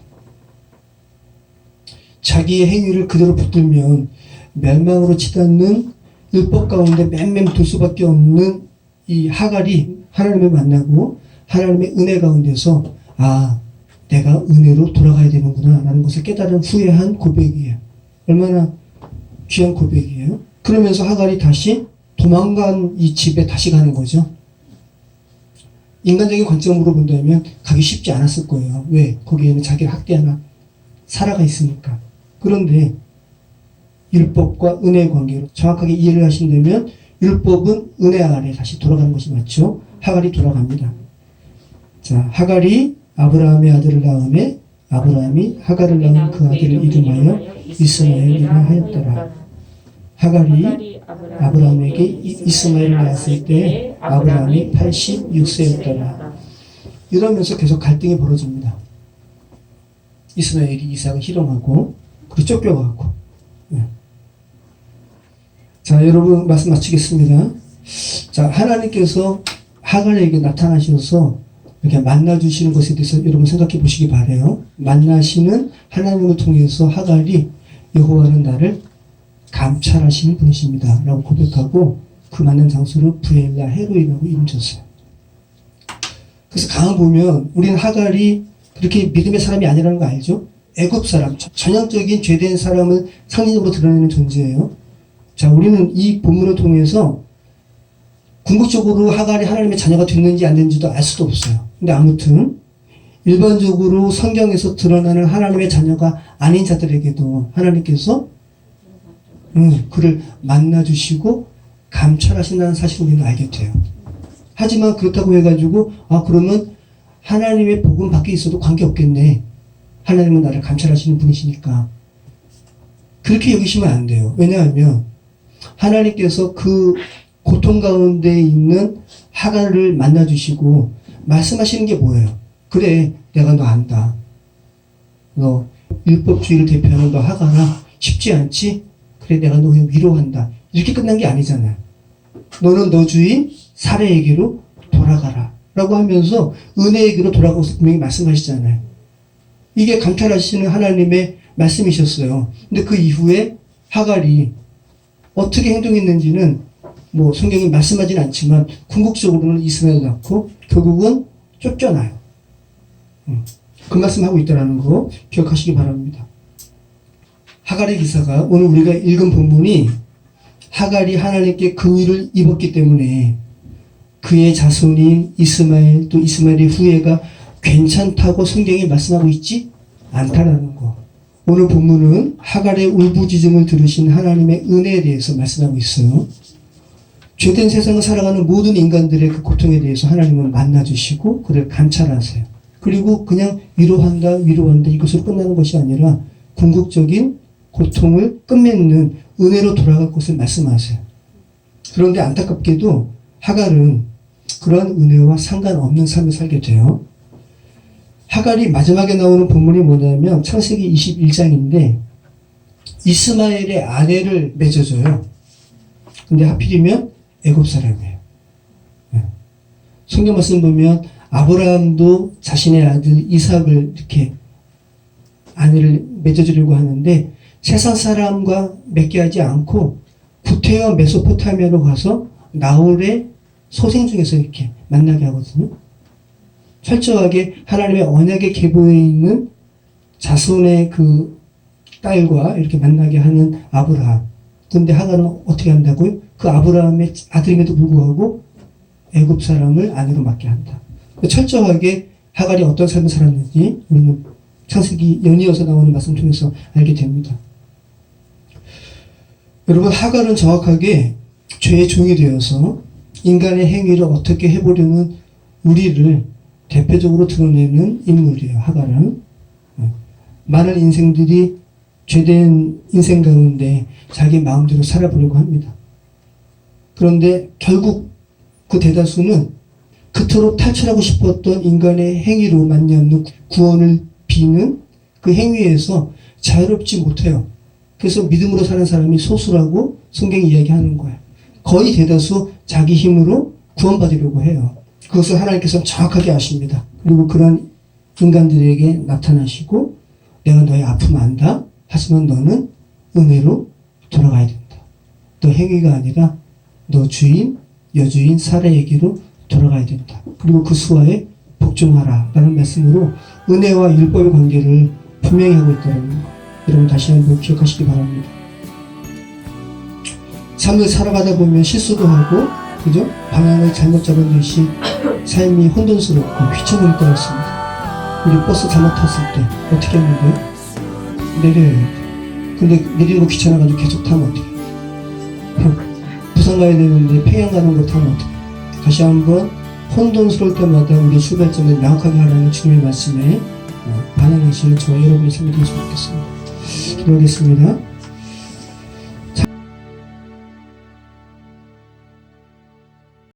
Speaker 1: 자기의 행위를 그대로 붙들면 멸망으로 치닫는 율법 가운데 맴맴 돌 수밖에 없는 이 하갈이 하나님을 만나고 하나님의 은혜 가운데서 아, 내가 은혜로 돌아가야 되는구나 라는 것을 깨달은 후에 한 고백이에요. 얼마나 귀한 고백이에요. 그러면서 하갈이 다시 도망간 이 집에 다시 가는 거죠. 인간적인 관점으로 본다면 가기 쉽지 않았을 거예요. 왜? 거기에는 자기를 학대하는 사라가 있으니까. 그런데 율법과 은혜의 관계로 정확하게 이해를 하신다면 율법은 은혜 아래 다시 돌아가는 것이 맞죠. 하갈이 돌아갑니다. 자, 하갈이 아브라함의 아들을 낳음에 아브라함이 하갈을 낳은 그 아들을 이름하여 이스마엘이라 하였더라. 하갈이 아브라함에게 이스마엘을 낳았을 때 아브라함이 86세였더라. 이러면서 계속 갈등이 벌어집니다. 이스마엘이 이삭을 희롱하고 그리고 쫓겨가고. 자, 여러분 말씀 마치겠습니다. 자, 하나님께서 하갈에게 나타나셔서 이렇게 만나주시는 것에 대해서 여러분 생각해 보시기 바래요. 만나시는 하나님을 통해서 하갈이 여호와는 나를 감찰하시는 분이십니다 라고 고백하고 그 만난 장소를 브엘라 헤로이라고 이름 줬어요. 그래서 가만 보면 우리는 하갈이 그렇게 믿음의 사람이 아니라는 거 알죠? 애굽 사람, 전형적인 죄된 사람을 상징적으로 드러내는 존재예요. 자, 우리는 이 본문을 통해서 궁극적으로 하갈이 하나님의 자녀가 됐는지 안 됐는지도 알 수도 없어요. 근데 아무튼 일반적으로 성경에서 드러나는 하나님의 자녀가 아닌 자들에게도 하나님께서 그를 만나주시고 감찰하신다는 사실을 우리는 알게 돼요. 하지만 그렇다고 해가지고 그러면 하나님의 복음 밖에 있어도 관계없겠네. 하나님은 나를 감찰하시는 분이시니까. 그렇게 여기시면 안 돼요. 왜냐하면 하나님께서 그 고통 가운데 있는 하갈을 만나주시고 말씀하시는 게 뭐예요? 그래, 내가 너 안다. 너 율법주의를 대표하는 너 하갈아, 쉽지 않지? 그래, 내가 너 그냥 위로한다. 이렇게 끝난 게 아니잖아요. 너는 너 주인 사례에게로 돌아가라 라고 하면서 은혜에게로 돌아가서 분명히 말씀하시잖아요. 이게 감찰하시는 하나님의 말씀이셨어요. 근데 그 이후에 하갈이 어떻게 행동했는지는 뭐 성경이 말씀하진 않지만 궁극적으로는 이스마엘을 낳고 결국은 쫓겨나요. 그 말씀하고 있다는 거 기억하시기 바랍니다. 하갈의 기사가 오늘 우리가 읽은 본문이 하갈이 하나님께 긍휼을 입었기 때문에 그의 자손인 이스마엘 또 이스마엘의 후예가 괜찮다고 성경이 말씀하고 있지 않다라는 거. 오늘 본문은 하갈의 울부짖음을 들으신 하나님의 은혜에 대해서 말씀하고 있어요. 죄된 세상을 살아가는 모든 인간들의 그 고통에 대해서 하나님은 만나주시고 그를 감찰하세요. 그리고 그냥 위로한다 이것으로 끝나는 것이 아니라 궁극적인 고통을 끝맺는 은혜로 돌아갈 것을 말씀하세요. 그런데 안타깝게도 하갈은 그런 은혜와 상관없는 삶을 살게 돼요. 하갈이 마지막에 나오는 본문이 뭐냐면 창세기 21장인데 이스마엘의 아내를 맺어줘요. 근데 하필이면 애굽 사람이에요. 성경 말씀 보면 아브라함도 자신의 아들 이삭을 이렇게 아내를 맺어주려고 하는데 세상 사람과 맺게 하지 않고 구테와 메소포타미아로 가서 나홀의 소생 중에서 이렇게 만나게 하거든요. 철저하게 하나님의 언약의 계보에 있는 자손의 그 딸과 이렇게 만나게 하는 아브라함. 그런데 하갈은 어떻게 한다고요? 그 아브라함의 아들임에도 불구하고 애굽 사람을 아내로 맡게 한다. 철저하게 하갈이 어떤 삶을 살았는지 우리는 창세기 연이어서 나오는 말씀 통해서 알게 됩니다. 여러분, 하갈은 정확하게 죄의 종이 되어서 인간의 행위를 어떻게 해보려는 우리를 대표적으로 드러내는 인물이에요. 하갈은. 많은 인생들이 죄된 인생 가운데 자기 마음대로 살아보려고 합니다. 그런데 결국 그 대다수는 그토록 탈출하고 싶었던 인간의 행위로 말미암는 구원을 비는 그 행위에서 자유롭지 못해요. 그래서 믿음으로 사는 사람이 소수라고 성경이 이야기하는 거예요. 거의 대다수 자기 힘으로 구원받으려고 해요. 그것을 하나님께서는 정확하게 아십니다. 그리고 그런 인간들에게 나타나시고 내가 너의 아픔을 안다. 하지만 너는 은혜로 돌아가야 된다. 너 행위가 아니라 너 주인, 여주인 사례에게로 돌아가야 된다. 그리고 그 수하에 복종하라 라는 말씀으로 은혜와 율법의 관계를 분명히 하고 있다는 거. 여러분 다시 한번 기억하시기 바랍니다. 삶을 살아가다 보면 실수도 하고 그죠? 방향을 잘못 잡은 듯이 삶이 혼돈스럽고 휘청거릴 때가 있습니다. 우리 버스 잘못 탔을 때 어떻게 했는데요? 내려야 돼. 근데 내리는 거 귀찮아가지고 계속 타면 어떡해? 부산 가야 되는데 평양 가는 거 타면 어떡해? 다시 한번 혼돈스러울 때마다 우리 출발점을 명확하게 하라는 주님의 말씀에 반응하시는 저와 여러분의 삶이 되었으면 좋겠습니다. 기도하겠습니다.